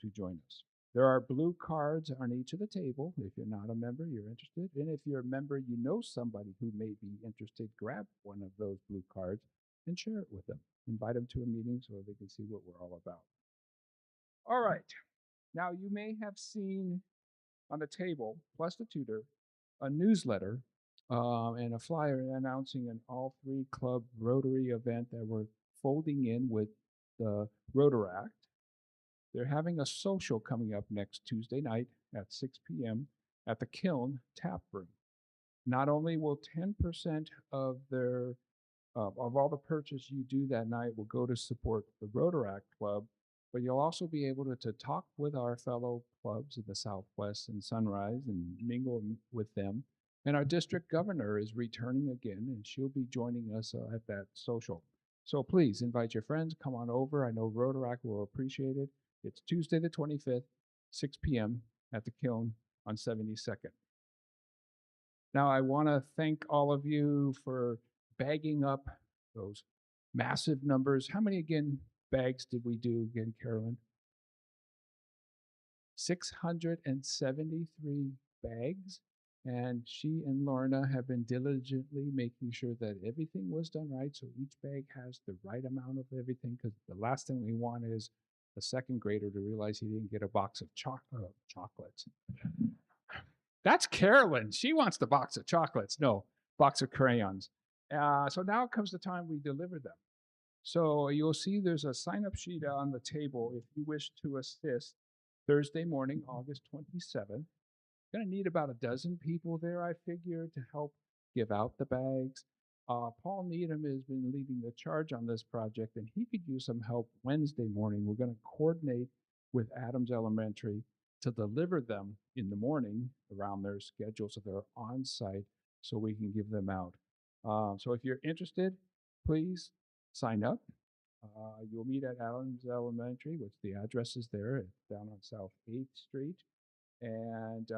to join us. There are blue cards on each of the table. If you're not a member, you're interested. And if you're a member, you know somebody who may be interested, grab one of those blue cards and share it with them. Invite them to a meeting so they can see what we're all about. All right. Now, you may have seen on the table, plus the tutor, a newsletter and a flyer announcing an all three club Rotary event that we're folding in with the Rotaract. They're having a social coming up next Tuesday night at 6 p.m. at the Kiln Tap Room. Not only will 10% of their of all the purchase you do that night will go to support the Rotaract Club, but you'll also be able to talk with our fellow clubs in the Southwest and Sunrise and mingle with them. And our district governor is returning again, and she'll be joining us at that social. So please invite your friends, come on over. I know Rotaract will appreciate it. It's Tuesday the 25th, 6 p.m. at the Kiln on 72nd. Now, I want to thank all of you for bagging up those massive numbers. How many, again, bags did we do again, Carolyn? 673 bags. And she and Lorna have been diligently making sure that everything was done right. So each bag has the right amount of everything, because the last thing we want is a second grader to realize he didn't get a box of chocolates. That's Carolyn. She wants the box of chocolates. No, box of crayons. So now comes the time we deliver them. So you'll see there's a sign-up sheet on the table if you wish to assist Thursday morning, August 27th. Going to need about a dozen people there, I figure, to help give out the bags. Paul Needham has been leading the charge on this project, and he could use some help Wednesday morning. We're going to coordinate with Adams Elementary to deliver them in the morning around their schedule so they're on site so we can give them out. So if you're interested, please sign up. You'll meet at Adams Elementary, which the address is there. It's down on South 8th Street. And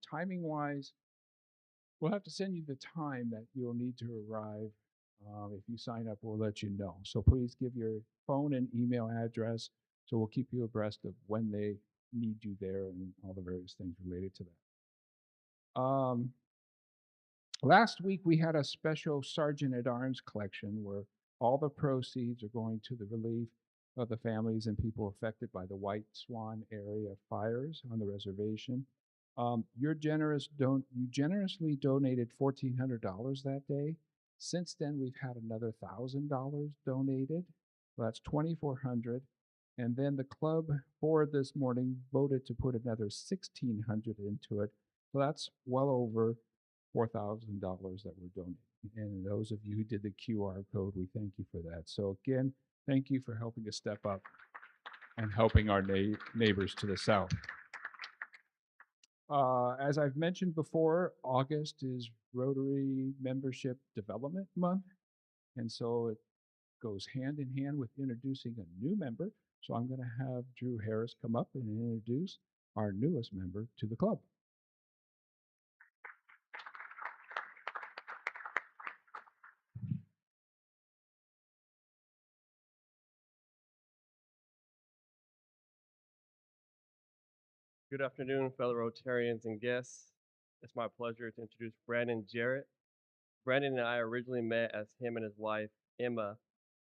timing wise, we'll have to send you the time that you'll need to arrive. If you sign up, we'll let you know. So please give your phone and email address so we'll keep you abreast of when they need you there and all the various things related to that. Last week, we had a special Sergeant at Arms collection where all the proceeds are going to the relief of the families and people affected by the White Swan area fires on the reservation. You generously donated $1,400 that day. Since then, we've had another $1,000 donated. So that's $2,400. And then the club board this morning voted to put another $1,600 into it. So that's well over $4,000 that we're donating. And those of you who did the QR code, we thank you for that. So again, thank you for helping us step up and helping our neighbors to the south. As I've mentioned before, August is Rotary Membership Development Month. And so it goes hand in hand with introducing a new member. So I'm going to have Drew Harris come up and introduce our newest member to the club. Good afternoon, fellow Rotarians and guests. It's my pleasure to introduce Brandon Jarrett. Brandon and I originally met as him and his wife, Emma,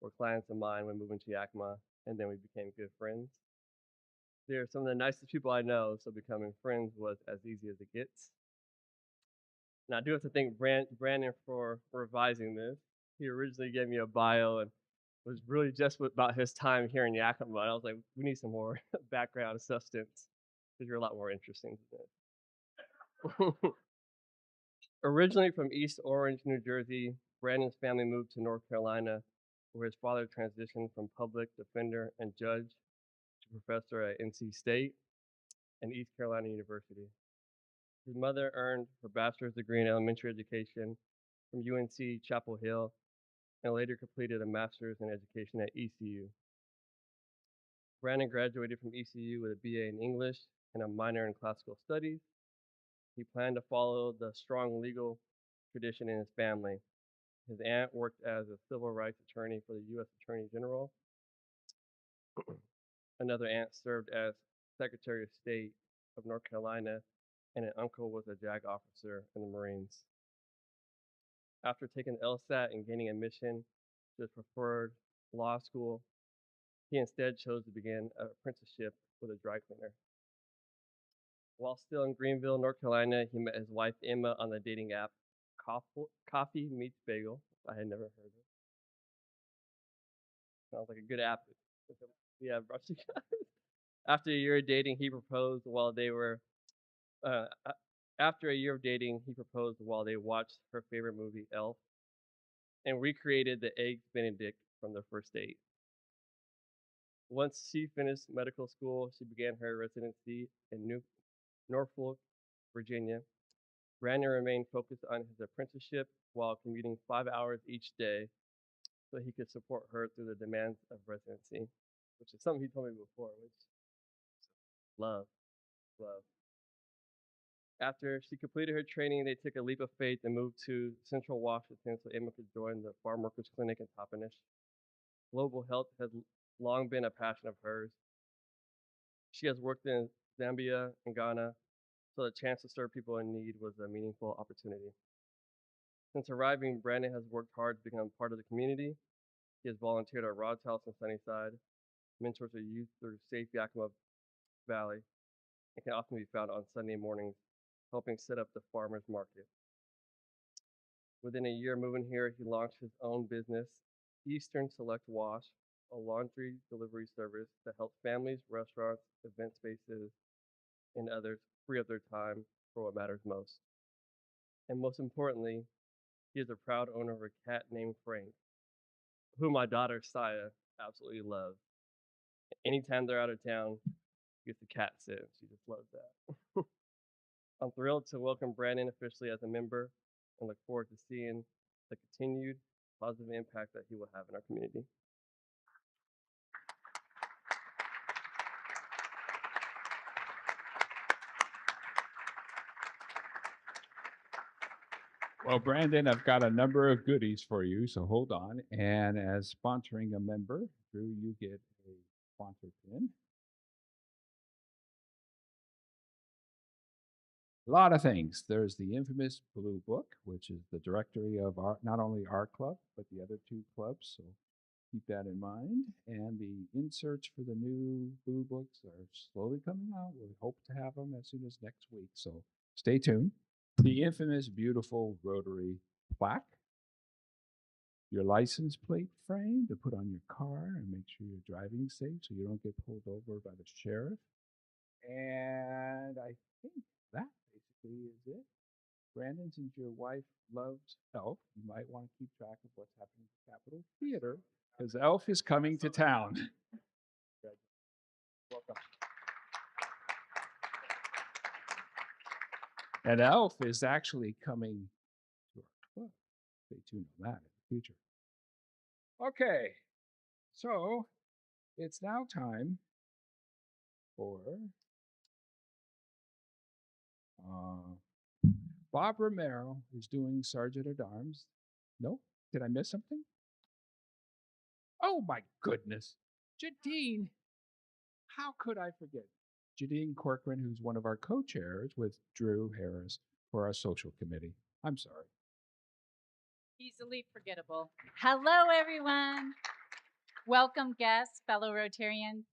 were clients of mine when moving to Yakima, and then we became good friends. They're some of the nicest people I know, so becoming friends was as easy as it gets. And I do have to thank Brandon for revising this. He originally gave me a bio and was really just about his time here in Yakima. And I was like, we need some more background substance because you're a lot more interesting than this. Originally from East Orange, New Jersey, Brandon's family moved to North Carolina, where his father transitioned from public defender and judge to professor at NC State and East Carolina University. His mother earned her bachelor's degree in elementary education from UNC Chapel Hill and later completed a master's in education at ECU. Brandon graduated from ECU with a BA in English and a minor in classical studies. He planned to follow the strong legal tradition in his family. His aunt worked as a civil rights attorney for the U.S. Attorney General. Another aunt served as Secretary of State of North Carolina, and an uncle was a JAG officer in the Marines. After taking the LSAT and gaining admission to his preferred law school, he instead chose to begin an apprenticeship with a dry cleaner. While still in Greenville, North Carolina, he met his wife Emma on the dating app Coffee Meets Bagel. I had never heard of it. Sounds like a good app. Yeah, after a year of dating, he proposed while they were. After a year of dating, he proposed while they watched her favorite movie, Elf, and recreated the Eggs Benedict from their first date. Once she finished medical school, she began her residency in Norfolk, Virginia. Brandon remained focused on his apprenticeship while commuting 5 hours each day so he could support her through the demands of residency, which is something he told me before, which love, love. After she completed her training, they took a leap of faith and moved to Central Washington so Emma could join the Farm Workers Clinic in Toppenish. Global health has long been a passion of hers. She has worked in Zambia and Ghana, so the chance to serve people in need was a meaningful opportunity. Since arriving, Brandon has worked hard to become part of the community. He has volunteered at Rod's House in Sunnyside, mentors the youth through Safe Yakima Valley, and can often be found on Sunday mornings helping set up the farmers market. Within a year moving here, he launched his own business, Eastern Select Wash, a laundry delivery service that helps families, restaurants, event spaces, and others free up their time for what matters most. And most importantly, he is a proud owner of a cat named Frank, who my daughter Saya absolutely loves. Anytime they're out of town, she gets the cat sit. She just loves that. I'm thrilled to welcome Brandon officially as a member and look forward to seeing the continued positive impact that he will have in our community. Well, Brandon, I've got a number of goodies for you, so hold on. And as sponsoring a member, Drew, you get a sponsor pin. A lot of things. There's the infamous Blue Book, which is the directory of not only our club, but the other two clubs. So keep that in mind. And the inserts for the new Blue Books are slowly coming out. We hope to have them as soon as next week. So stay tuned. The infamous, beautiful Rotary plaque, your license plate frame to put on your car and make sure you're driving safe so you don't get pulled over by the sheriff. And I think that basically is it. Brandon, since your wife loves Elf, you might want to keep track of what's happening at the Capitol Theater because Elf is coming to town. Welcome. And Elf is actually coming to our club. Stay tuned on that in the future. Okay, so it's now time for Bob Romero is doing Sergeant at Arms. No? Did I miss something? Oh my goodness. Jadine. How could I forget? Jadine Corcoran, who's one of our co-chairs with Drew Harris for our social committee. I'm sorry. Easily forgettable. Hello, everyone. Welcome, guests, fellow Rotarians.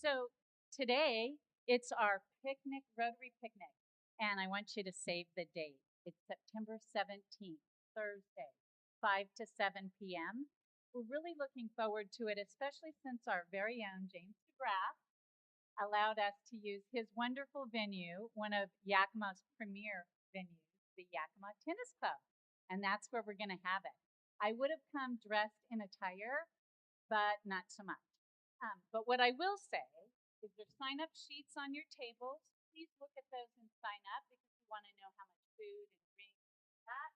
So today, it's our picnic, Rotary picnic, and I want you to save the date. It's September 17th, Thursday, 5 to 7 p.m. We're really looking forward to it, especially since our very own James DeGraff allowed us to use his wonderful venue, one of Yakima's premier venues, the Yakima Tennis Club. And that's where we're going to have it. I would have come dressed in attire, but not so much. But what I will say is there's sign-up sheets on your tables. Please look at those and sign up because we want to know how much food and drink that.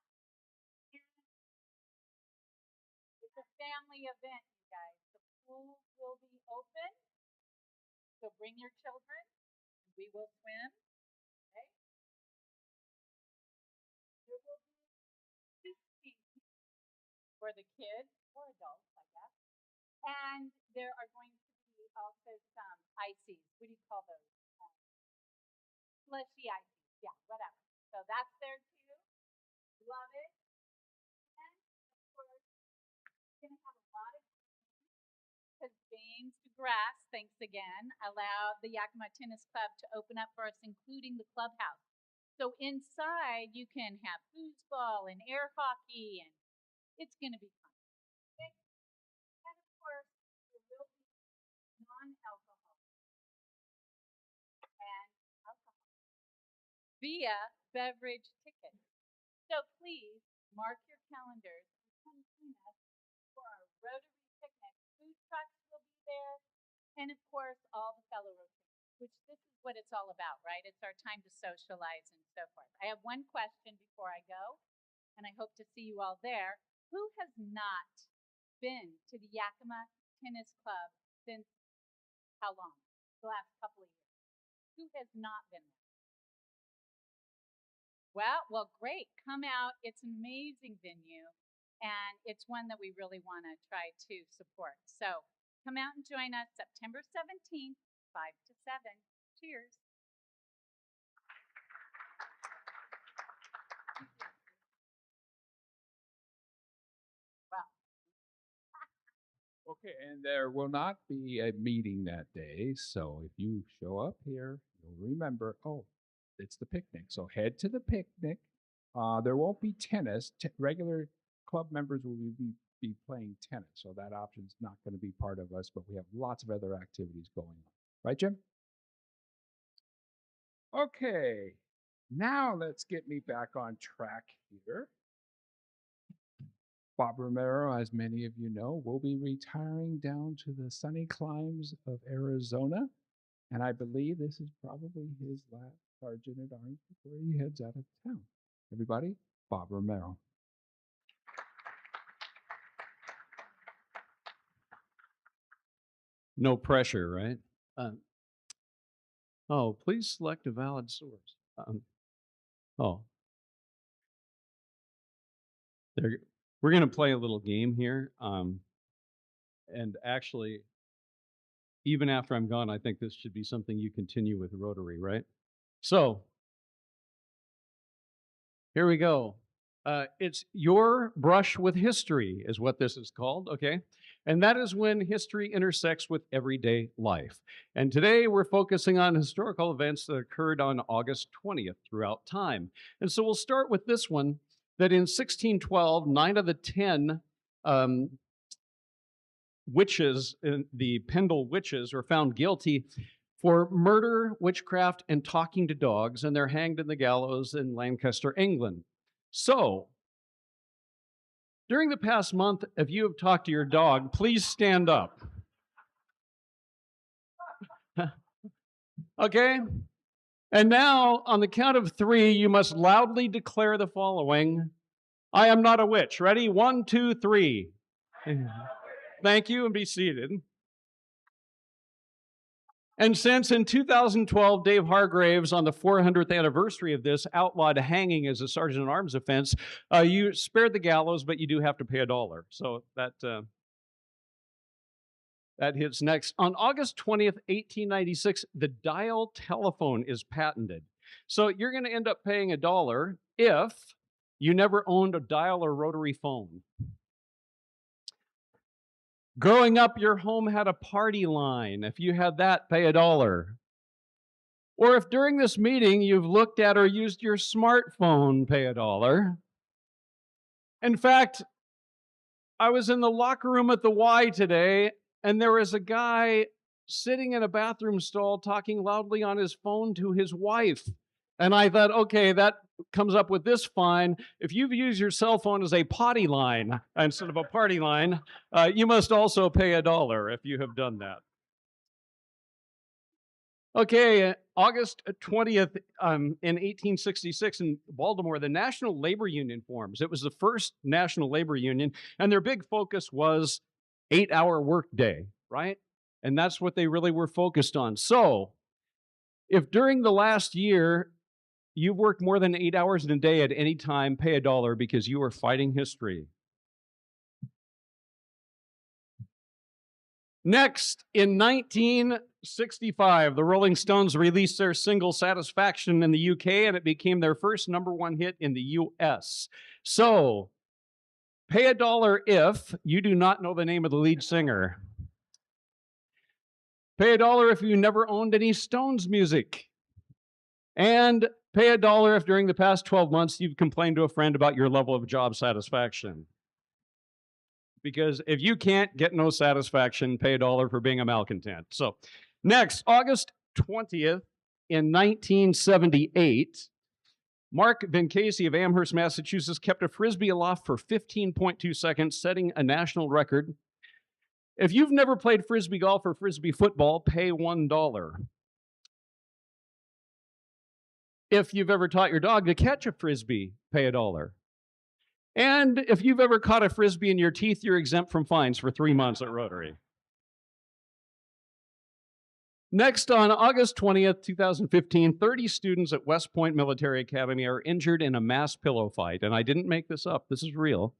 It's a family event, you guys. The pool will be open, so bring your children. We will swim. Okay? There will be for the kids or adults, I guess. And there are going to be also some ices. What do you call those? Slushy ices. Yeah, whatever. So that's there too. Love it. And of course, we're going to have a lot of because James DeGrasse, thanks again, allowed the Yakima Tennis Club to open up for us, including the clubhouse. So inside you can have foosball and air hockey, and it's going to be fun. Okay? And of course, there will be non-alcohol and alcohol via beverage tickets. So please mark your calendars and come join us for our Rotary picnic. Food trucks will be there, and of course, all the fellow Rotarians, which this is what it's all about, right? It's our time to socialize and so forth. I have one question before I go, and I hope to see you all there. Who has not been to the Yakima Tennis Club since how long? The last couple of years. Who has not been there? Well, great. Come out. It's an amazing venue, and it's one that we really want to try to support. So come out and join us September 17th, 5 to 7. Cheers. Okay, and there will not be a meeting that day. So if you show up here, you'll remember, oh, it's the picnic. So head to the picnic. There won't be tennis. Regular club members will be playing tennis. So that option's not going to be part of us, but we have lots of other activities going on. Right, Jim? Okay, now let's get me back on track here. Bob Romero, as many of you know, will be retiring down to the sunny climes of Arizona. And I believe this is probably his last Sergeant at Arms before he heads out of town. Everybody, Bob Romero. No pressure, right? Oh, please select a valid source. Oh, we're going to play a little game here. And actually, even after I'm gone, I think this should be something you continue with Rotary, right? So, here we go. It's Your Brush with History is what this is called, okay? And that is when history intersects with everyday life. And today we're focusing on historical events that occurred on August 20th throughout time. And so we'll start with this one, that in 1612, 9 of the 10 witches, the Pendle witches, were found guilty for murder, witchcraft, and talking to dogs, and they're hanged in the gallows in Lancaster, England. So, during the past month, if you have talked to your dog, please stand up. Okay? And now, on the count of 3, you must loudly declare the following. I am not a witch. Ready? 1, 2, 3. Thank you, and be seated. And since in 2012, Dave Hargraves, on the 400th anniversary of this, outlawed hanging as a sergeant-at-arms offense, you spared the gallows, but you do have to pay $1. So that hits next. On August 20th, 1896, the dial telephone is patented. So you're going to end up paying $1 if you never owned a dial or rotary phone. Growing up, your home had a party line. If you had that, pay $1. Or if during this meeting you've looked at or used your smartphone, pay $1. In fact, I was in the locker room at the Y today, and there was a guy sitting in a bathroom stall talking loudly on his phone to his wife. And I thought, okay, that comes up with this fine. If you've used your cell phone as a potty line instead of a party line, you must also pay $1 if you have done that. Okay, August 20th in 1866 in Baltimore, the National Labor Union forms. It was the first national labor union, and their big focus was 8-hour workday, right? And that's what they really were focused on. So, if during the last year you've worked more than 8 hours in a day at any time, pay $1 because you are fighting history. Next, in 1965, the Rolling Stones released their single Satisfaction in the UK, and it became their first #1 hit in the US. So, pay $1 if you do not know the name of the lead singer. Pay $1 if you never owned any Stones music. And pay $1 if during the past 12 months you've complained to a friend about your level of job satisfaction. Because if you can't get no satisfaction, pay $1 for being a malcontent. So, next, August 20th in 1978, Mark Vincasey of Amherst, Massachusetts, kept a Frisbee aloft for 15.2 seconds, setting a national record. If you've never played Frisbee golf or Frisbee football, pay $1. If you've ever taught your dog to catch a Frisbee, pay $1. And if you've ever caught a Frisbee in your teeth, you're exempt from fines for 3 months at Rotary. Next, on August 20th, 2015, 30 students at West Point Military Academy are injured in a mass pillow fight. And I didn't make this up, this is real.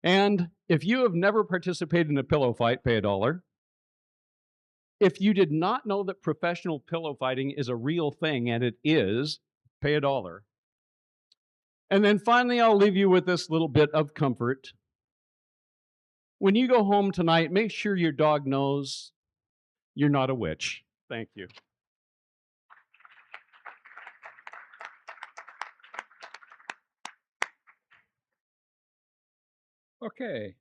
And if you have never participated in a pillow fight, pay $1. If you did not know that professional pillow fighting is a real thing, and it is, pay $1. And then finally, I'll leave you with this little bit of comfort. When you go home tonight, make sure your dog knows you're not a witch. Thank you. Okay.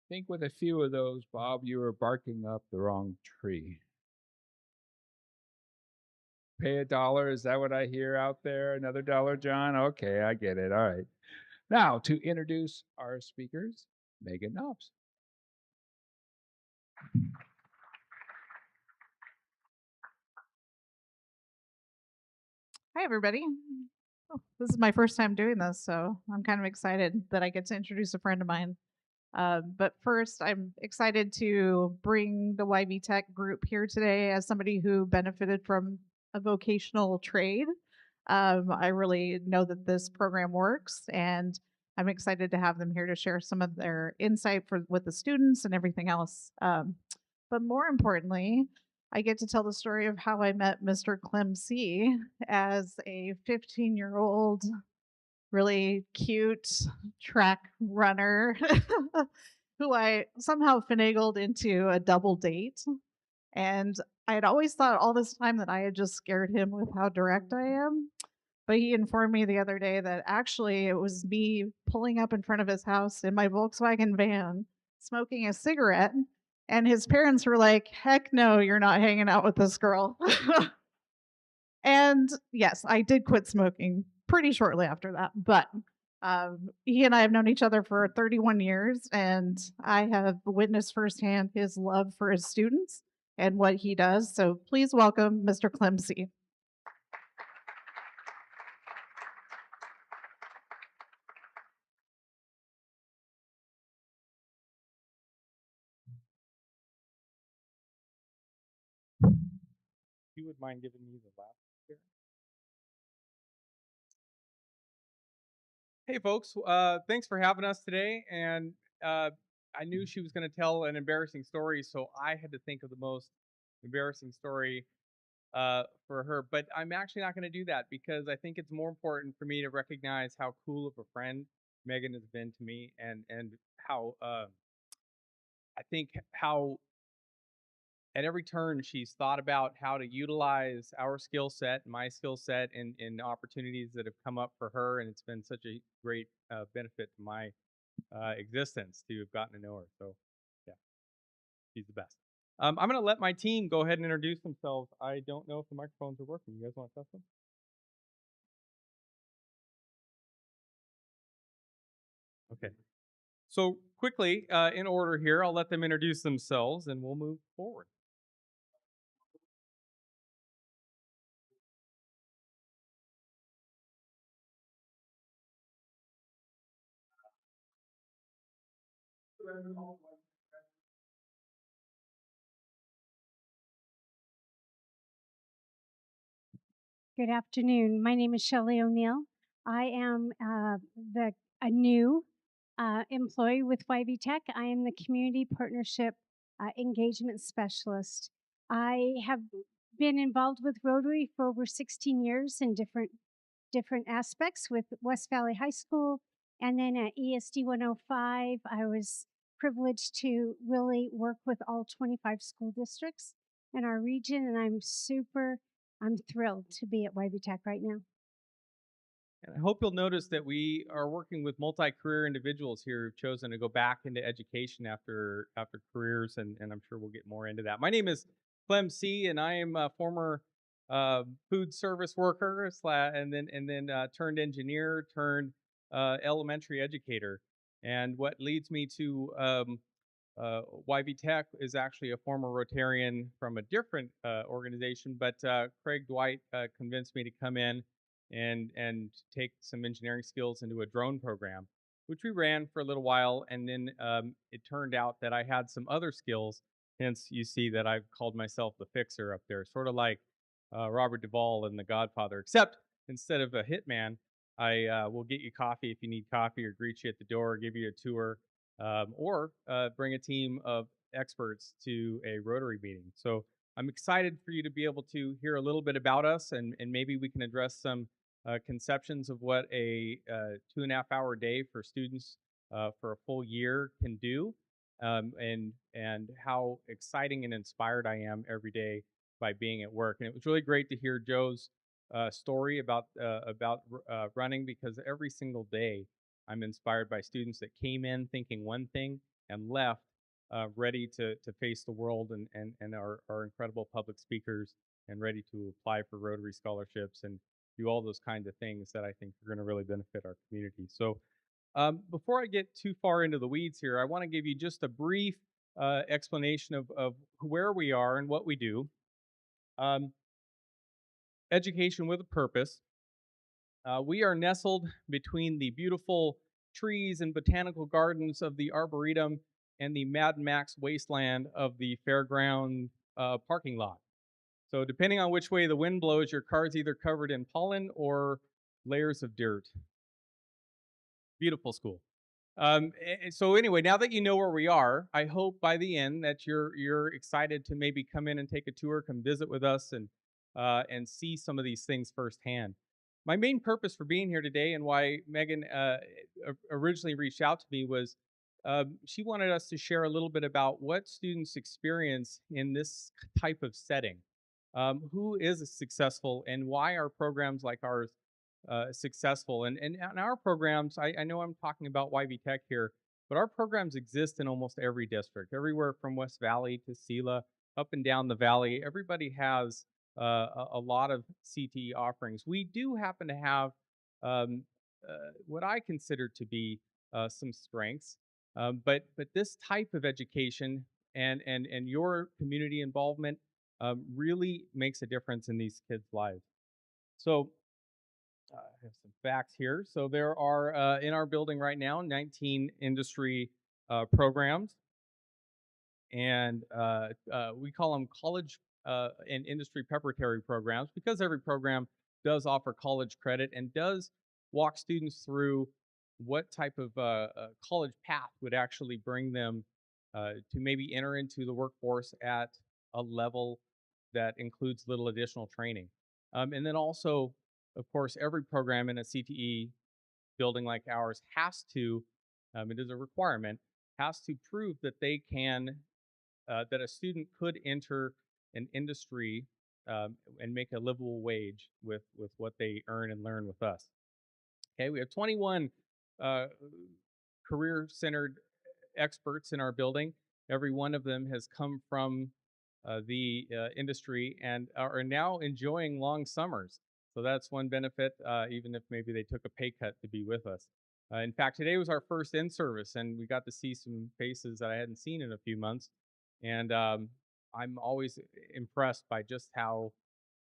I think with a few of those, Bob, you were barking up the wrong tree. Pay $1. Is that what I hear out there? Another $1, John? Okay, I get it. All right. Now, to introduce our speakers, Megan Knobs. Hi, everybody. Oh, this is my first time doing this, so I'm kind of excited that I get to introduce a friend of mine. But first, I'm excited to bring the YB Tech group here today as somebody who benefited from a vocational trade. I really know that this program works, and I'm excited to have them here to share some of their insight with the students and everything else. But more importantly, I get to tell the story of how I met Mr. Clem as a 15-year-old, really cute track runner who I somehow finagled into a double date. And I had always thought all this time that I had just scared him with how direct I am. But he informed me the other day that actually it was me pulling up in front of his house in my Volkswagen van, smoking a cigarette. And his parents were like, heck no, you're not hanging out with this girl. And yes, I did quit smoking pretty shortly after that. But he and I have known each other for 31 years, and I have witnessed firsthand his love for his students and what he does. So please welcome Mr. Clem. You would mind giving me the last here? Hey, folks. Thanks for having us today. And I knew she was going to tell an embarrassing story, so I had to think of the most embarrassing story for her. But I'm actually not going to do that because I think it's more important for me to recognize how cool of a friend Megan has been to me, and how I think how at every turn she's thought about how to utilize our skill set, my skill set, in opportunities that have come up for her, and it's been such a great benefit to my existence to have gotten to know her. So yeah, she's the best. I'm going to let my team go ahead and introduce themselves. I don't know if the microphones are working. You guys want to test them? Okay. So quickly, in order here, I'll let them introduce themselves and we'll move forward. Good afternoon. My name is Shelley O'Neill. I am a new employee with YB Tech. I am the Community Partnership Engagement Specialist. I have been involved with Rotary for over 16 years in different aspects with West Valley High School, and then at ESD 105, I was privileged to really work with all 25 school districts in our region, and I'm thrilled to be at YB Tech right now. And I hope you'll notice that we are working with multi-career individuals here who've chosen to go back into education after careers, and I'm sure we'll get more into that. My name is Clem C, and I am a former food service worker, and then turned engineer, turned elementary educator. And what leads me to YB Tech is actually a former Rotarian from a different organization, but Craig Dwight convinced me to come in and take some engineering skills into a drone program, which we ran for a little while, and then it turned out that I had some other skills. Hence, you see that I've called myself the fixer up there, sort of like Robert Duvall in The Godfather, except instead of a hitman, I will get you coffee if you need coffee, or greet you at the door, or give you a tour, or bring a team of experts to a Rotary meeting. So I'm excited for you to be able to hear a little bit about us, and maybe we can address some conceptions of what a 2.5-hour day for students for a full year can do, and how exciting and inspired I am every day by being at work. And it was really great to hear Joe's story about running, because every single day I'm inspired by students that came in thinking one thing and left ready to face the world, and are incredible public speakers and ready to apply for Rotary scholarships and do all those kinds of things that I think are going to really benefit our community. So before I get too far into the weeds here, I want to give you just a brief explanation of where we are and what we do. Education with a purpose. We are nestled between the beautiful trees and botanical gardens of the Arboretum and the Mad Max wasteland of the fairground parking lot. So depending on which way the wind blows, your car's either covered in pollen or layers of dirt. Beautiful school. So anyway, now that you know where we are, I hope by the end that you're excited to maybe come in and take a tour, come visit with us, and see some of these things firsthand. My main purpose for being here today, and why Megan originally reached out to me, was she wanted us to share a little bit about what students experience in this type of setting. Who is successful, and why are programs like ours successful? And our programs, I know I'm talking about YB Tech here, but our programs exist in almost every district, everywhere from West Valley to Sela, up and down the valley. Everybody has a lot of CTE offerings. We do happen to have what I consider to be some strengths, but this type of education and your community involvement really makes a difference in these kids' lives. So I have some facts here. So there are in our building right now 19 industry programs, and we call them college and industry preparatory programs, because every program does offer college credit and does walk students through what type of college path would actually bring them to maybe enter into the workforce at a level that includes little additional training. And then also, of course, every program in a CTE building like ours has to, it is a requirement, has to prove that they can, that a student could enter an industry and make a livable wage with what they earn and learn with us. Okay, we have 21 career-centered experts in our building. Every one of them has come from the industry and are now enjoying long summers. So that's one benefit, even if maybe they took a pay cut to be with us. In fact, today was our first in-service, and we got to see some faces that I hadn't seen in a few months. And I'm always impressed by just how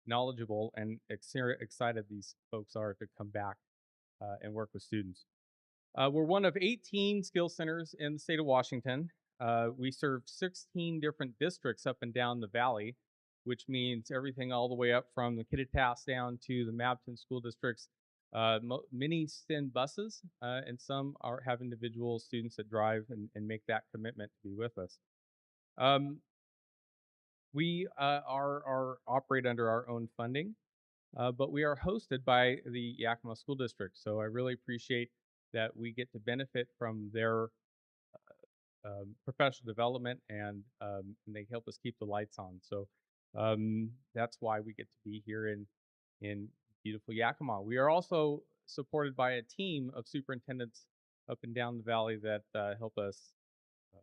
knowledgeable and excited these folks are to come back and work with students. We're one of 18 skill centers in the state of Washington. We serve 16 different districts up and down the valley, which means everything all the way up from the Kittitas down to the Mabton school districts, Many send buses, and some have individual students that drive and make that commitment to be with us. We are operate under our own funding, but we are hosted by the Yakima School District. So I really appreciate that we get to benefit from their professional development, and they help us keep the lights on. So that's why we get to be here in beautiful Yakima. We are also supported by a team of superintendents up and down the valley that help us uh,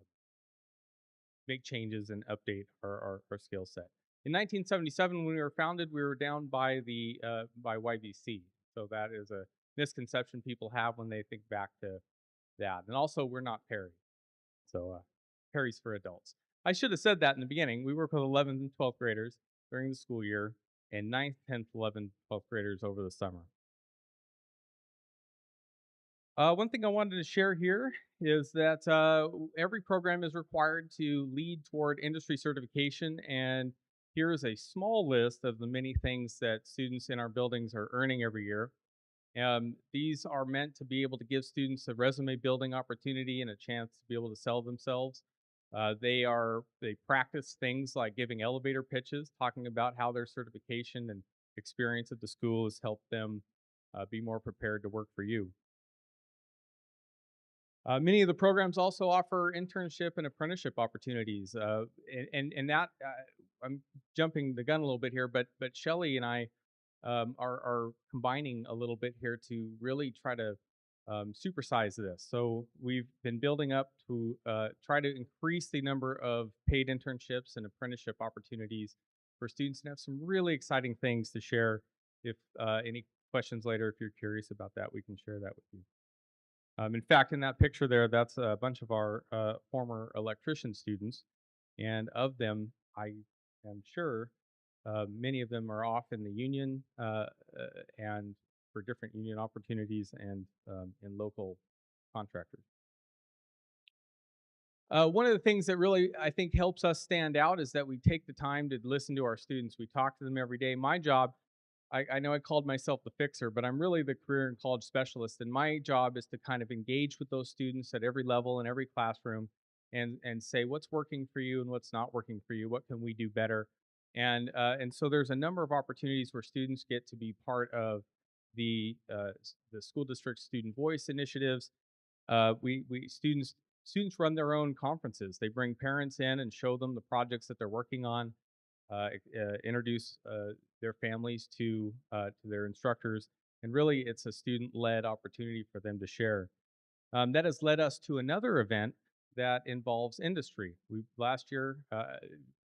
make changes and update our skill set. In 1977, when we were founded, we were down by the by YVC. So that is a misconception people have when they think back to that. And also, we're not Perry. So Perry's for adults. I should have said that in the beginning. We work with 11th and 12th graders during the school year, and 9th, 10th, 11th, 12th graders over the summer. One thing I wanted to share here is that every program is required to lead toward industry certification, and here is a small list of the many things that students in our buildings are earning every year. These are meant to be able to give students a resume building opportunity and a chance to be able to sell themselves. They practice things like giving elevator pitches, talking about how their certification and experience at the school has helped them be more prepared to work for you. Many of the programs also offer internship and apprenticeship opportunities, and that I'm jumping the gun a little bit here, but Shelley and I are combining a little bit here to really try to supersize this. So we've been building up to try to increase the number of paid internships and apprenticeship opportunities for students, and have some really exciting things to share. If any questions later, if you're curious about that, we can share that with you. In fact, in that picture there, that's a bunch of our former electrician students, and of them, I am sure many of them are off in the union and for different union opportunities and in local contractors. One of the things that really I think helps us stand out is that we take the time to listen to our students. We talk to them every day. My job, I know I called myself the fixer, but I'm really the career and college specialist. And my job is to kind of engage with those students at every level in every classroom and say what's working for you and what's not working for you. What can we do better? And so there's a number of opportunities where students get to be part of the school district student voice initiatives. We students run their own conferences. They bring parents in and show them the projects that they're working on, introduce their families to their instructors, and really it's a student-led opportunity for them to share. That has led us to another event that involves industry. We last year,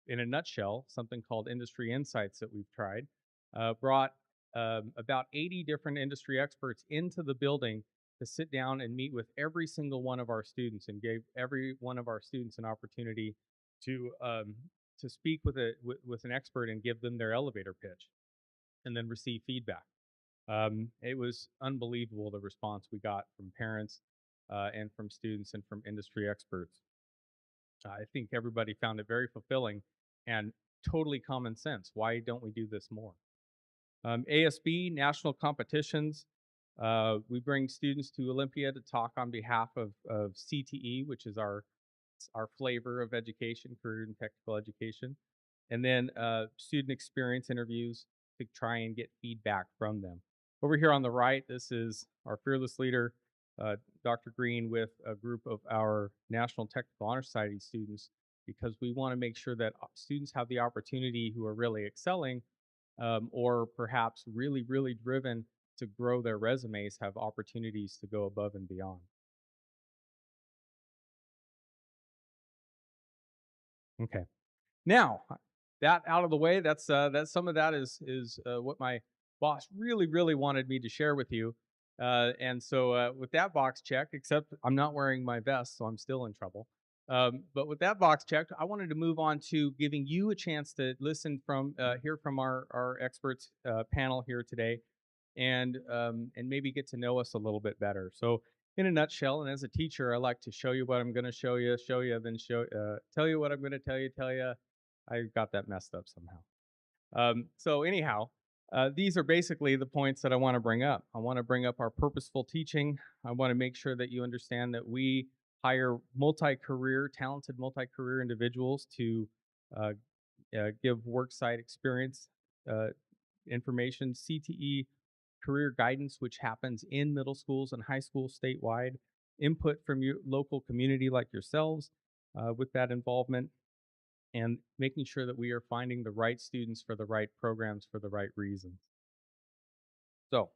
in a nutshell, something called Industry Insights that we've tried, brought about 80 different industry experts into the building to sit down and meet with every single one of our students, and gave every one of our students an opportunity to speak with with an expert and give them their elevator pitch, and then receive feedback. It was unbelievable the response we got from parents and from students and from industry experts. I think everybody found it very fulfilling and totally common sense. Why don't we do this more? ASB, national competitions. We bring students to Olympia to talk on behalf of CTE, which is our flavor of education, career and technical education. And then student experience interviews to try and get feedback from them. Over here on the right, this is our fearless leader, Dr. Green, with a group of our National Technical Honor Society students, because we want to make sure that students have the opportunity who are really excelling or perhaps really, really driven to grow their resumes, have opportunities to go above and beyond. Okay. Now, that out of the way, that's some of that is what my boss really wanted me to share with you. And so with that box checked, except I'm not wearing my vest, so I'm still in trouble. But with that box checked, I wanted to move on to giving you a chance to listen from hear from our experts panel here today, and maybe get to know us a little bit better. So in a nutshell, and as a teacher, I like to show you what I'm going to show you, then tell you what I'm going to tell you. I got that messed up somehow. So anyhow, These are basically the points that I want to bring up. I want to bring up our purposeful teaching. I want to make sure that you understand that we hire talented multi-career individuals to uh, give worksite experience uh, information, CTE career guidance, which happens in middle schools and high schools statewide, input from your local community like yourselves with that involvement, and making sure that we are finding the right students for the right programs for the right reasons. So,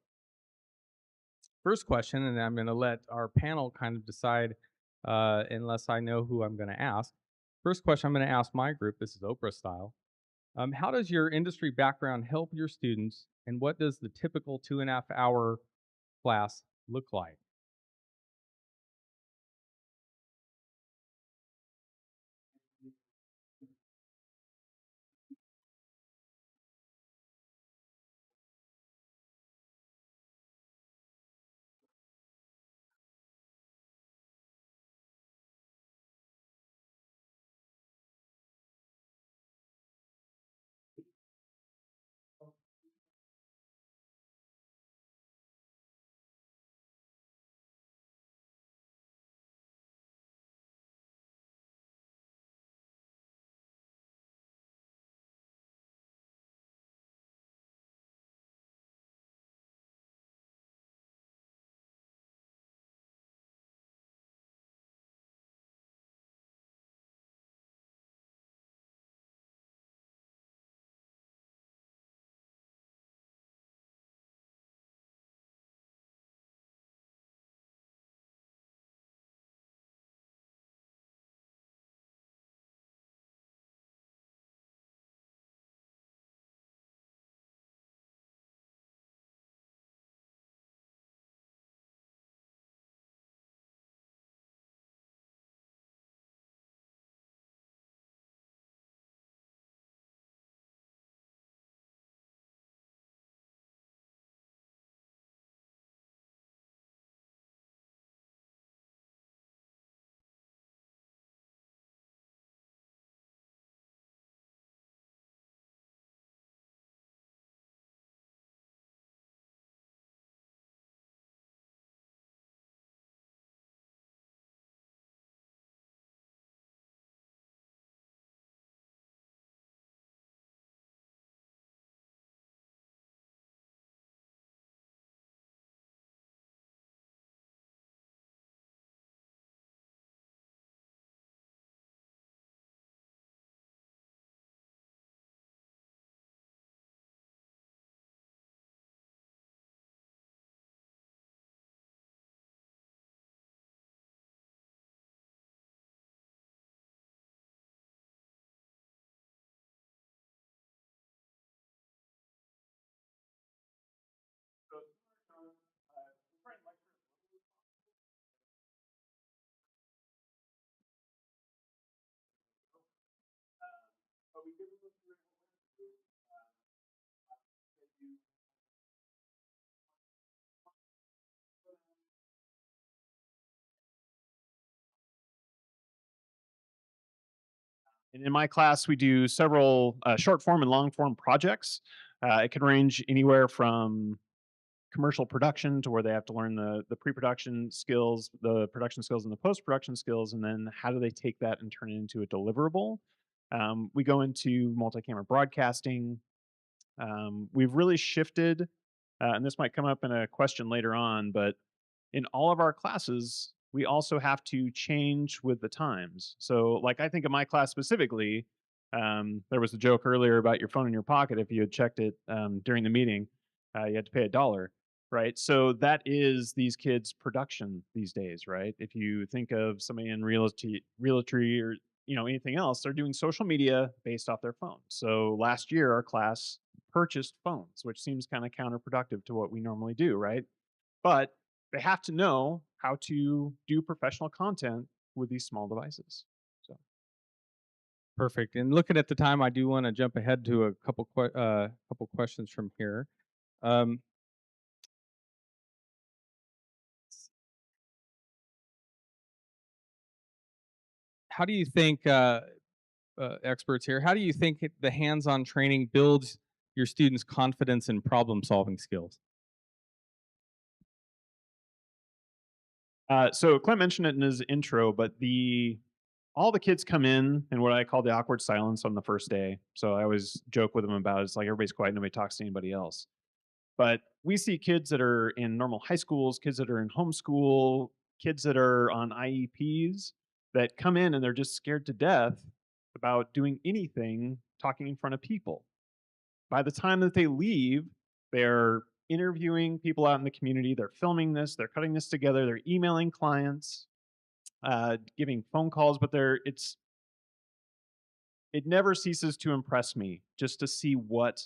first question, and I'm going to let our panel kind of decide unless I know who I'm going to ask. First question I'm going to ask my group, this is Oprah style. How does your industry background help your students, and what does the typical 2.5-hour class look like? And in my class, we do several short form and long form projects. It can range anywhere from commercial production to where they have to learn the pre-production skills, the production skills, and the post-production skills, and then how do they take that and turn it into a deliverable. We go into multi-camera broadcasting. We've really shifted, and this might come up in a question later on, but in all of our classes, we also have to change with the times. So, like, I think in my class specifically, there was a joke earlier about your phone in your pocket. If you had checked it during the meeting, you had to pay $1, right? So that is these kids' production these days, right? If you think of somebody in realty or anything else, they're doing social media based off their phone. So last year, our class purchased phones, which seems kind of counterproductive to what we normally do, right? But they have to know how to do professional content with these small devices. So Perfect. And looking at the time, I do want to jump ahead to a couple questions from here. Um, how do you think experts here? How do you think the hands-on training builds your students' confidence and problem-solving skills? So Clem mentioned it in his intro, but all the kids come in what I call the awkward silence on the first day. So I always joke with them about it. It's like everybody's quiet, nobody talks to anybody else. But we see kids that are in normal high schools, kids that are in homeschool, kids that are on IEPs that come in and they're just scared to death about doing anything talking in front of people. By the time that they leave, they're interviewing people out in the community, they're filming this, they're cutting this together, they're emailing clients, giving phone calls, but it never ceases to impress me just to see what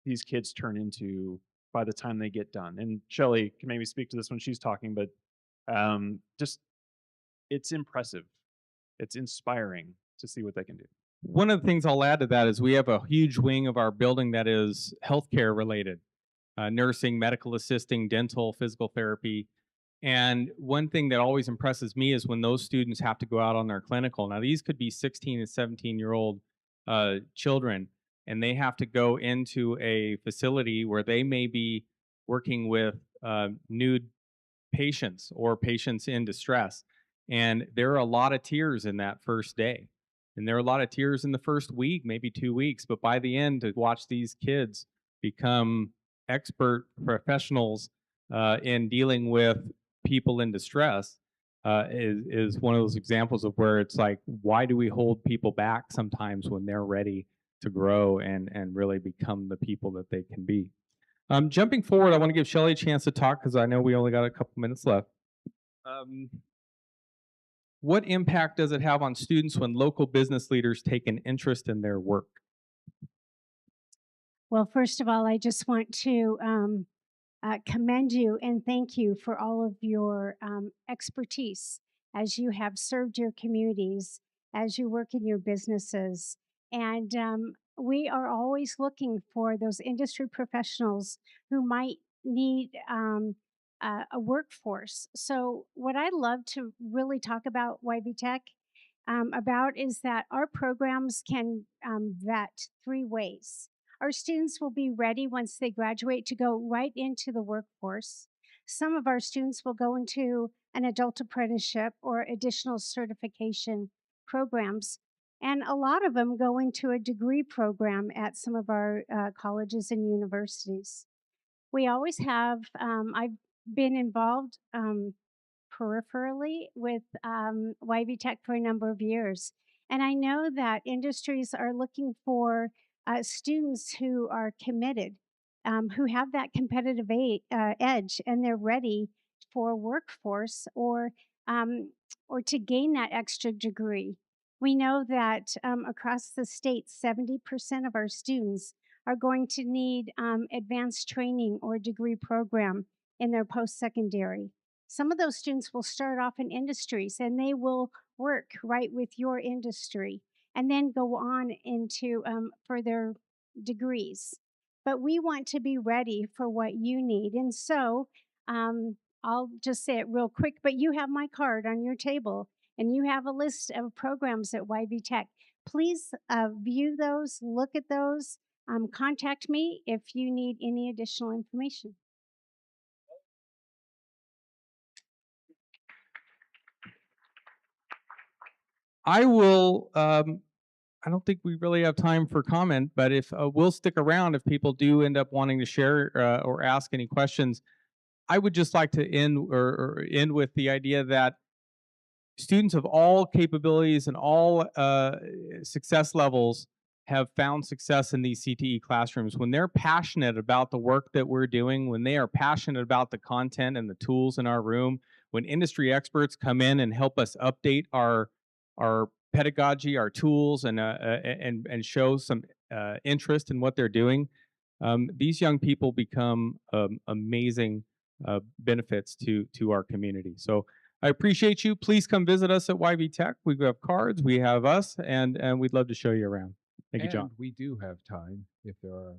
these kids turn into by the time they get done. And Shelly can maybe speak to this when she's talking, but just it's impressive. It's inspiring to see what they can do. One of the things I'll add to that is we have a huge wing of our building that is healthcare related, nursing, medical assisting, dental, physical therapy. And one thing that always impresses me is when those students have to go out on their clinical. Now, these could be 16 and 17-year-old children, and they have to go into a facility where they may be working with nude patients or patients in distress. And there are a lot of tears in that first day. And there are a lot of tears in the first week, maybe 2 weeks. But by the end, to watch these kids become expert professionals in dealing with people in distress is one of those examples of where it's like, why do we hold people back sometimes when they're ready to grow and really become the people that they can be? Jumping forward, I want to give Shelly a chance to talk because I know we only got a couple minutes left. What impact does it have on students when local business leaders take an interest in their work? Well, first of all, I just want to commend you and thank you for all of your expertise as you have served your communities, as you work in your businesses. And we are always looking for those industry professionals who might need a workforce. So, what I love to really talk about YB Tech about is that our programs can vet 3 ways. Our students will be ready once they graduate to go right into the workforce. Some of our students will go into an adult apprenticeship or additional certification programs. And a lot of them go into a degree program at some of our colleges and universities. We always have, I've been involved peripherally with YV Tech for a number of years. And I know that industries are looking for students who are committed, who have that competitive edge, and they're ready for workforce or to gain that extra degree. We know that across the state, 70% of our students are going to need advanced training or degree program in their post-secondary. Some of those students will start off in industries and they will work right with your industry and then go on into further degrees. But we want to be ready for what you need. And so I'll just say it real quick, but you have my card on your table and you have a list of programs at YB Tech. Please view those, look at those, contact me if you need any additional information. I will. I don't think we really have time for comment, but if we'll stick around if people do end up wanting to share or ask any questions. I would just like to end with the idea that students of all capabilities and all success levels have found success in these CTE classrooms. When they're passionate about the work that we're doing, when they are passionate about the content and the tools in our room, when industry experts come in and help us update our pedagogy, our tools, and show some interest in what they're doing, these young people become amazing benefits to our community. So I appreciate you. Please come visit us at YB Tech. We have cards, we have us, and we'd love to show you around. Thank you, John. And we do have time if there are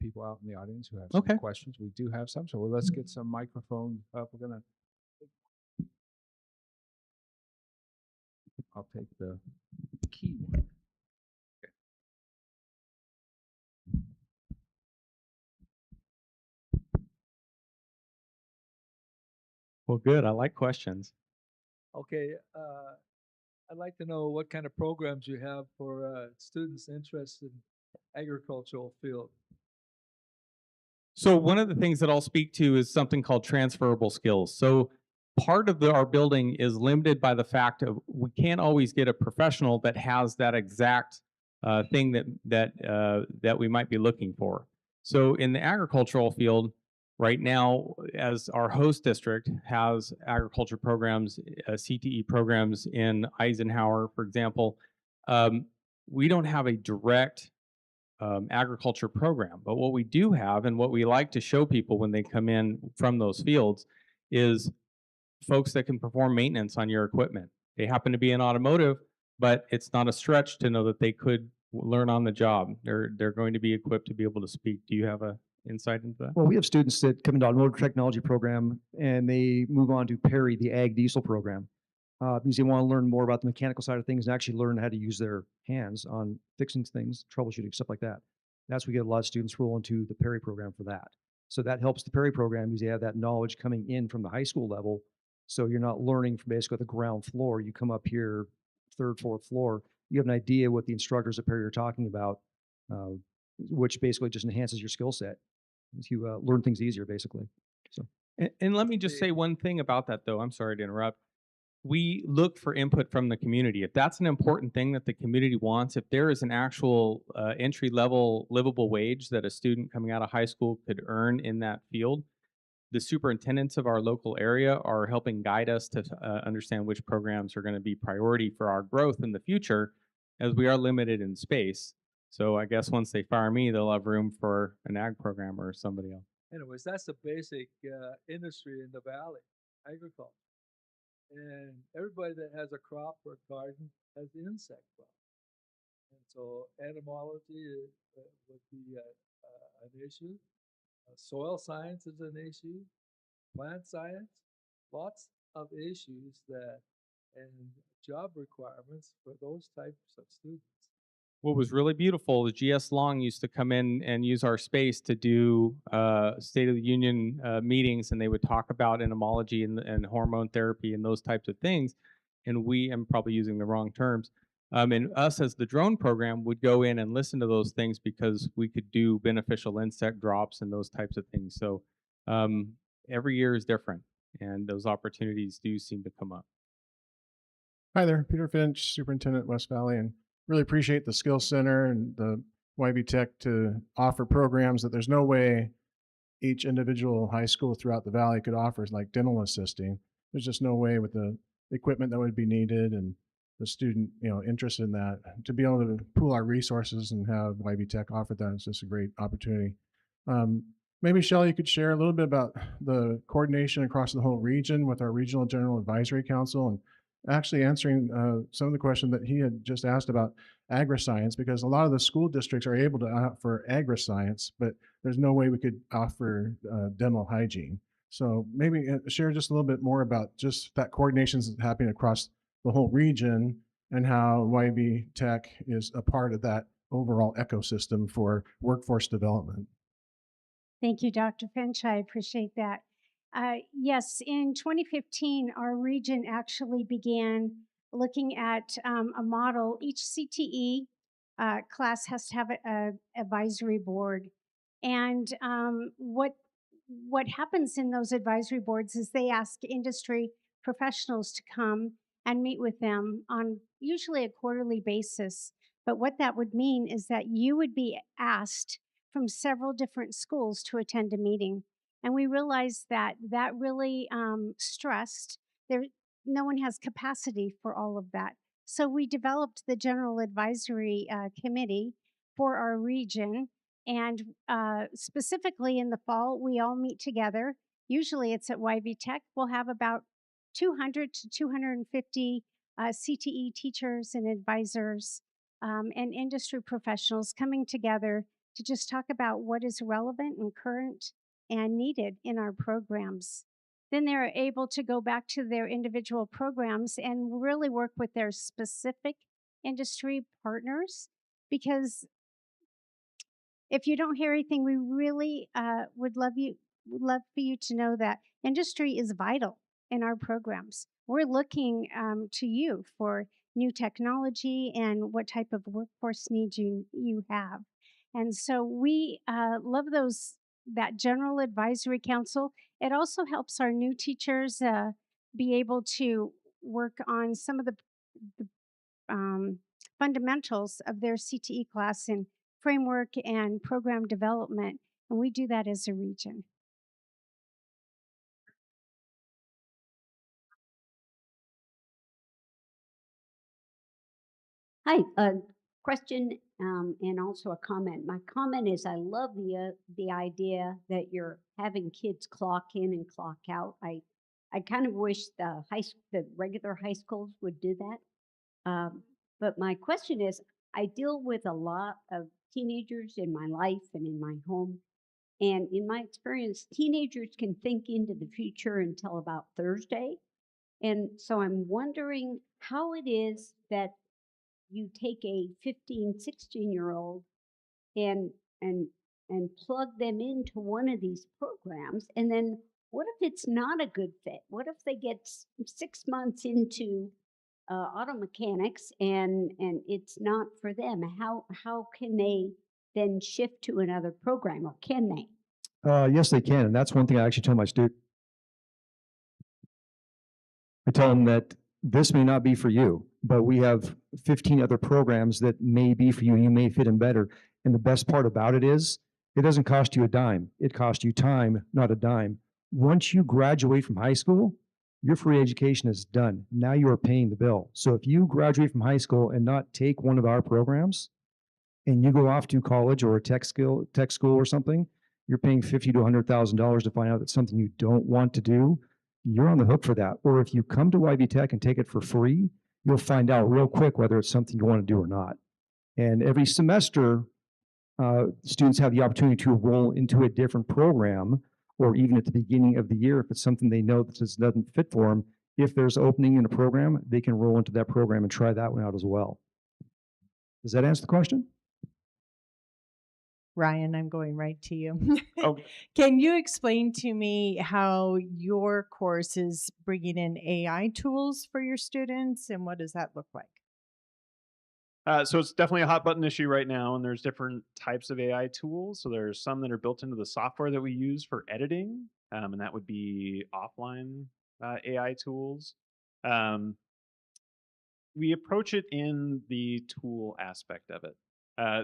people out in the audience who have some Okay. questions. We do have some, so let's get some microphones up. I'll take the key one. Well, good. I like questions. Okay, I'd like to know what kind of programs you have for students interested in agricultural field. So one of the things that I'll speak to is something called transferable skills. So part of our building is limited by the fact of we can't always get a professional that has that exact thing that we might be looking for. So in the agricultural field, right now, as our host district has agriculture programs, CTE programs in Eisenhower, for example, um, we don't have a direct agriculture program. But what we do have, and what we like to show people when they come in from those fields, is folks that can perform maintenance on your equipment. They happen to be in automotive, but it's not a stretch to know that they could learn on the job. They're going to be equipped to be able to speak. Do you have a insight into that? Well, we have students that come into automotive technology program and they move on to Perry, the ag diesel program, because they want to learn more about the mechanical side of things and actually learn how to use their hands on fixing things, troubleshooting, stuff like that. That's we get a lot of students roll into the Perry program for that. So that helps the Perry program because they have that knowledge coming in from the high school level. So you're not learning from basically the ground floor. You come up here, third, fourth floor. You have an idea what the instructors at Perry are talking about, uh, which basically just enhances your skill set. You learn things easier, basically. So, And let me just say one thing about that, though. I'm sorry to interrupt. We look for input from the community. If that's an important thing that the community wants, if there is an actual entry level livable wage that a student coming out of high school could earn in that field, the superintendents of our local area are helping guide us to understand which programs are going to be priority for our growth in the future, as we are limited in space. So I guess once they fire me, they'll have room for an ag program or somebody else. Anyways, that's the basic industry in the valley, agriculture. And everybody that has a crop or a garden has the insect crop. And so entomology would be an issue. Soil science is an issue. Plant science, lots of issues that and job requirements for those types of students. What was really beautiful is GS Long used to come in and use our space to do State of the Union meetings, and they would talk about entomology and hormone therapy and those types of things. And I'm probably using the wrong terms. And us as the drone program would go in and listen to those things because we could do beneficial insect drops and those types of things. So every year is different, and those opportunities do seem to come up. Hi there, Peter Finch, Superintendent West Valley, and really appreciate the Skills Center and the YB Tech to offer programs that there's no way each individual high school throughout the valley could offer, like dental assisting. There's just no way with the equipment that would be needed and the student, interest in that. To be able to pool our resources and have YB Tech offer that is just a great opportunity. Maybe Shelley, you could share a little bit about the coordination across the whole region with our Regional General Advisory Council and actually answering some of the question that he had just asked about agri-science, because a lot of the school districts are able to offer agri-science, but there's no way we could offer dental hygiene. So maybe share just a little bit more about just that coordination that's happening across the whole region and how YB Tech is a part of that overall ecosystem for workforce development. Thank you, Dr. Finch. I appreciate that. Yes, in 2015, our region actually began looking at a model. Each CTE class has to have an advisory board. And what happens in those advisory boards is they ask industry professionals to come and meet with them on usually a quarterly basis. But what that would mean is that you would be asked from several different schools to attend a meeting. And we realized that that really stressed. No one has capacity for all of that. So we developed the General Advisory Committee for our region. And specifically in the fall, we all meet together. Usually it's at YV Tech. We'll have about 200 to 250 CTE teachers and advisors and industry professionals coming together to just talk about what is relevant and current and needed in our programs. Then they're able to go back to their individual programs and really work with their specific industry partners, because if you don't hear anything, we really would love for you to know that industry is vital. in our programs. We're looking to you for new technology and what type of workforce needs you have. And so we love that general advisory council. It also helps our new teachers be able to work on some of the fundamentals of their CTE class in framework and program development. And we do that as a region. Hi, a question and also a comment. My comment is I love the idea that you're having kids clock in and clock out. I kind of wish the regular high schools would do that. But my question is, I deal with a lot of teenagers in my life and in my home. And in my experience, teenagers can think into the future until about Thursday. And so I'm wondering how it is that you take a 15, 16-year-old and and and plug them into one of these programs, and then what if it's not a good fit? What if they get 6 months into auto mechanics and it's not for them? How can they then shift to another program, or can they? Yes, they can. And that's one thing I actually tell my students. I tell them that this may not be for you, but we have 15 other programs that may be for you. You may fit in better. And the best part about it is it doesn't cost you a dime. It costs you time, not a dime. Once you graduate from high school, your free education is done. Now you are paying the bill. So if you graduate from high school and not take one of our programs and you go off to college or a tech school or something, you're paying $50,000 to $100,000 to find out that something you don't want to do, you're on the hook for that. Or if you come to YB Tech and take it for free, you'll find out real quick whether it's something you want to do or not. And every semester, students have the opportunity to enroll into a different program, or even at the beginning of the year, if it's something they know that just doesn't fit for them, if there's opening in a program, they can roll into that program and try that one out as well. Does that answer the question? Ryan, I'm going right to you. Oh, Can you explain to me how your course is bringing in AI tools for your students, and what does that look like? So it's definitely a hot button issue right now, and there's different types of AI tools. So there's some that are built into the software that we use for editing, and that would be offline AI tools. We approach it in the tool aspect of it.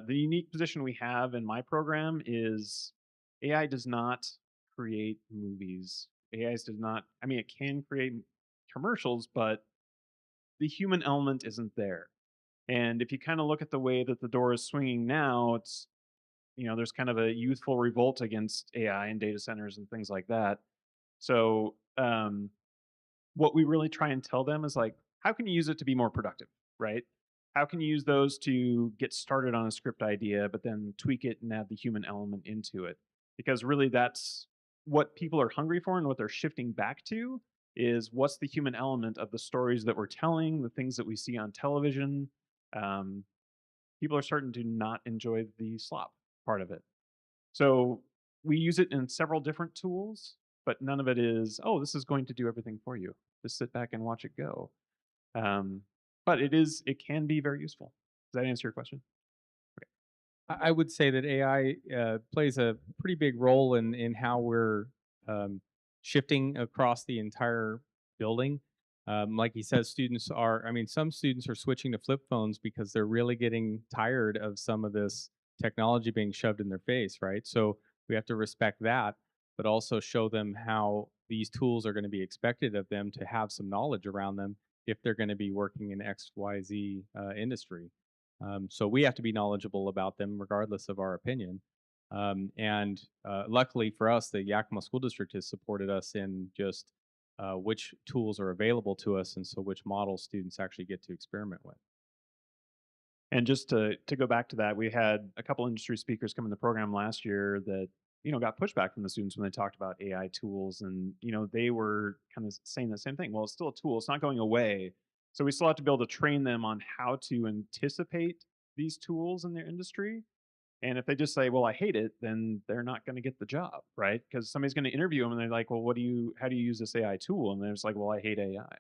The unique position we have in my program is AI does not create movies. AI does not, I mean, it can create commercials, but the human element isn't there. And if you kind of look at the way that the door is swinging now, it's, there's kind of a youthful revolt against AI and data centers and things like that. So, what we really try and tell them is like, how can you use it to be more productive, right? How can you use those to get started on a script idea, but then tweak it and add the human element into it? Because really that's what people are hungry for, and what they're shifting back to is what's the human element of the stories that we're telling, the things that we see on television. Um, People are starting to not enjoy the slop part of it. So we use it in several different tools, but none of it is, oh, this is going to do everything for you. Just sit back and watch it go. But it can be very useful. Does that answer your question? I would say that AI plays a pretty big role in how we're shifting across the entire building. Like he says, some students are switching to flip phones because they're really getting tired of some of this technology being shoved in their face, right? So we have to respect that, but also show them how these tools are going to be expected of them to have some knowledge around them if they're going to be working in XYZ industry. So we have to be knowledgeable about them regardless of our opinion. And luckily for us, the Yakima School District has supported us in just which tools are available to us, and so which models students actually get to experiment with. And just to go back to that, we had a couple industry speakers come in the program last year that got pushback from the students when they talked about AI tools, and they were kind of saying the same thing. Well, it's still a tool; it's not going away. So we still have to be able to train them on how to anticipate these tools in their industry. And if they just say, well, I hate it, then they're not going to get the job, right? Because somebody's going to interview them and they're like, well, how do you use this AI tool? And they're just like, well, I hate AI.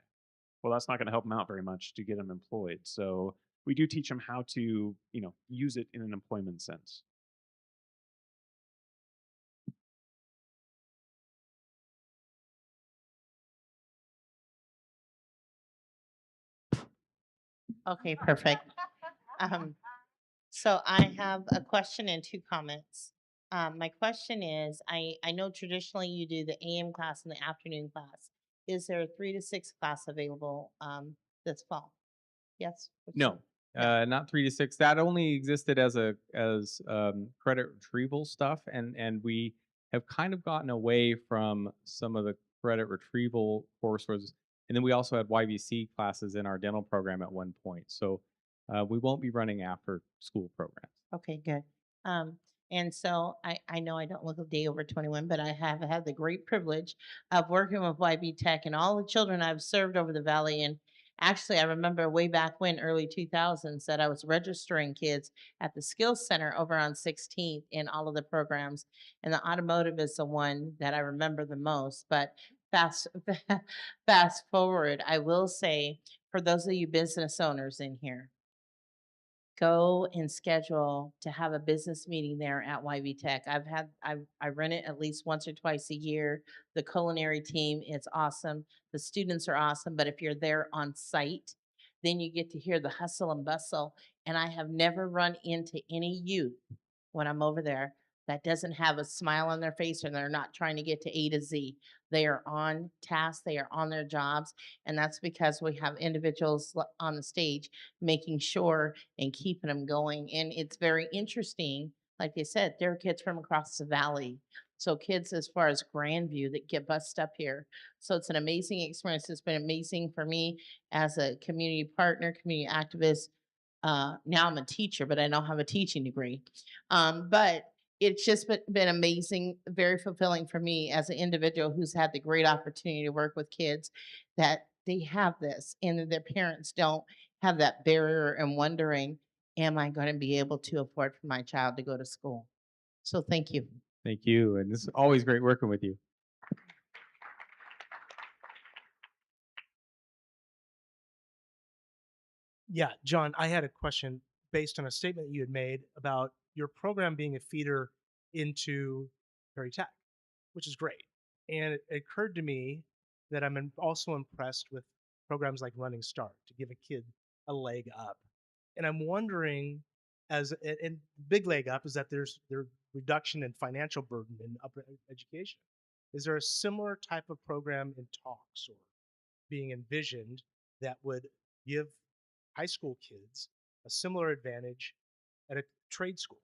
Well, that's not going to help them out very much to get them employed. So we do teach them how to, use it in an employment sense. Okay, perfect. Um, so I have a question and two comments. My question is, I know traditionally you do the AM class and the afternoon class. Is there a 3 to 6 class available this fall? Yes? What's No, No. not 3 to 6. That only existed as credit retrieval stuff, and we have kind of gotten away from some of the credit retrieval courses. And then we also had YVC classes in our dental program at one point. So we won't be running after school programs. Okay, good. And so I know I don't look a day over 21, but I have had the great privilege of working with YB Tech and all the children I've served over the valley. And actually, I remember way back when, early 2000s, that I was registering kids at the Skills Center over on 16th in all of the programs. And the automotive is the one that I remember the most. But fast, fast forward, I will say, for those of you business owners in here, go and schedule to have a business meeting there at YB Tech. I run it at least once or twice a year. The culinary team is awesome. The students are awesome. But if you're there on site, then you get to hear the hustle and bustle. And I have never run into any youth when I'm over there that doesn't have a smile on their face and they're not trying to get to A to Z. They are on task, they are on their jobs. And that's because we have individuals on the stage making sure and keeping them going. And it's very interesting. Like they said, there are kids from across the valley. So kids as far as Grandview that get bussed up here. So it's an amazing experience. It's been amazing for me as a community partner, community activist. Now I'm a teacher, but I don't have a teaching degree. But it's just been amazing, very fulfilling for me as an individual who's had the great opportunity to work with kids that they have this and that their parents don't have that barrier and wondering, am I going to be able to afford for my child to go to school? So thank you. Thank you. And it's always great working with you. Yeah, John, I had a question based on a statement you had made about your program being a feeder into Perry Tech, which is great. And it occurred to me that also impressed with programs like Running Start to give a kid a leg up. And I'm wondering, and big leg up is that there's reduction in financial burden in upper education. Is there a similar type of program in talks or being envisioned that would give high school kids a similar advantage at a trade school?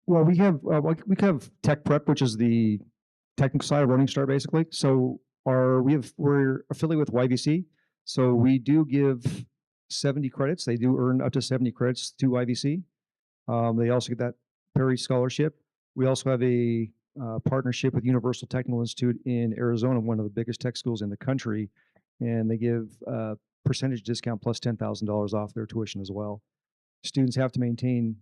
Well, we have Tech Prep, which is the technical side of Running Start, basically. So we're affiliated with YVC, so we do give 70 credits. They do earn up to 70 credits to YVC. They also get that Perry scholarship. We also have a partnership with Universal Technical Institute in Arizona, one of the biggest tech schools in the country, and they give a percentage discount plus $10,000 off their tuition as well. Students have to maintain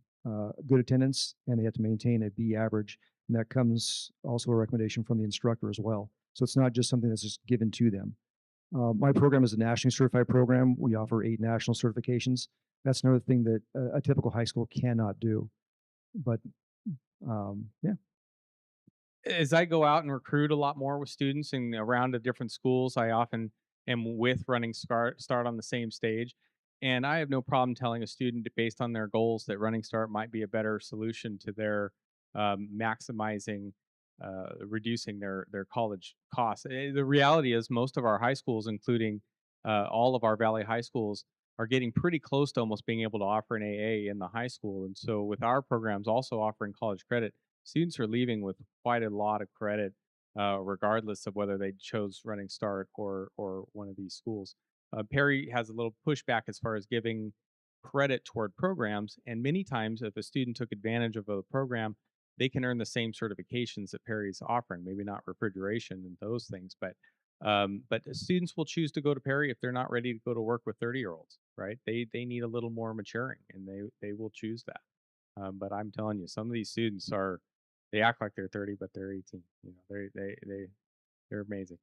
good attendance and they have to maintain a B average, and that comes also a recommendation from the instructor as well. So it's not just something that's just given to them. My program is a nationally certified program. We offer 8 national certifications. That's another thing that a typical high school cannot do. But yeah. As I go out and recruit a lot more with students and around the different schools, I often am with Running Start on the same stage. And I have no problem telling a student based on their goals that Running Start might be a better solution to their maximizing, reducing their college costs. The reality is most of our high schools, including all of our Valley high schools, are getting pretty close to almost being able to offer an AA in the high school. And so with our programs also offering college credit, students are leaving with quite a lot of credit, regardless of whether they chose Running Start or one of these schools. Perry has a little pushback as far as giving credit toward programs, and many times if a student took advantage of a program, they can earn the same certifications that Perry's offering. Maybe not refrigeration and those things, but students will choose to go to Perry if they're not ready to go to work with 30-year-olds, right? They need a little more maturing, and they will choose that. But I'm telling you, some of these students they act like they're 30, but they're 18. You know, they're amazing.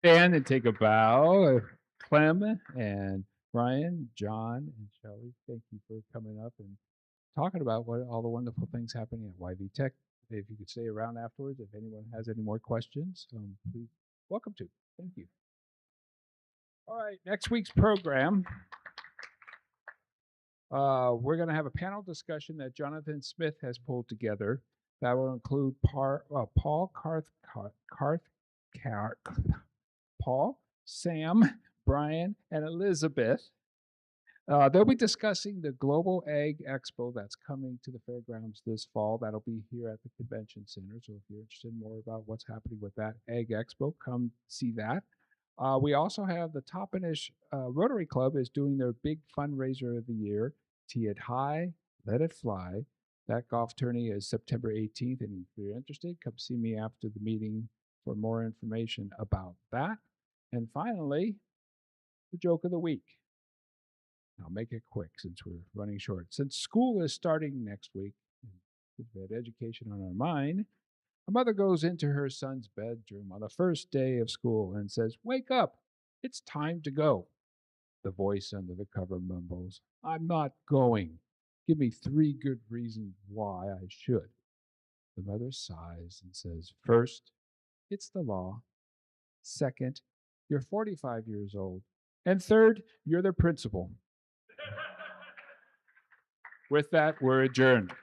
Stand and take a bow. Clem and Brian, John, and Shelley, thank you for coming up and talking about what all the wonderful things happening at YV Tech. If you could stay around afterwards, if anyone has any more questions, please welcome to. Thank you. All right, next week's program, we're going to have a panel discussion that Jonathan Smith has pulled together that will include Paul, Sam, Brian, and Elizabeth. They'll be discussing the Global Ag Expo that's coming to the fairgrounds this fall. That'll be here at the convention center. So if you're interested in more about what's happening with that Ag Expo, come see that. We also have the Toppenish Rotary Club is doing their big fundraiser of the year, Tee It High, Let It Fly. That golf tourney is September 18th, and if you're interested, come see me after the meeting for more information about that. And finally, the joke of the week. I'll make it quick since we're running short. Since school is starting next week, and we've had education on our mind, a mother goes into her son's bedroom on the first day of school and says, "Wake up, it's time to go." The voice under the cover mumbles, "I'm not going. Give me 3 good reasons why I should." The mother sighs and says, "First, it's the law. Second, you're 45 years old. And third, you're the principal." With that, we're adjourned.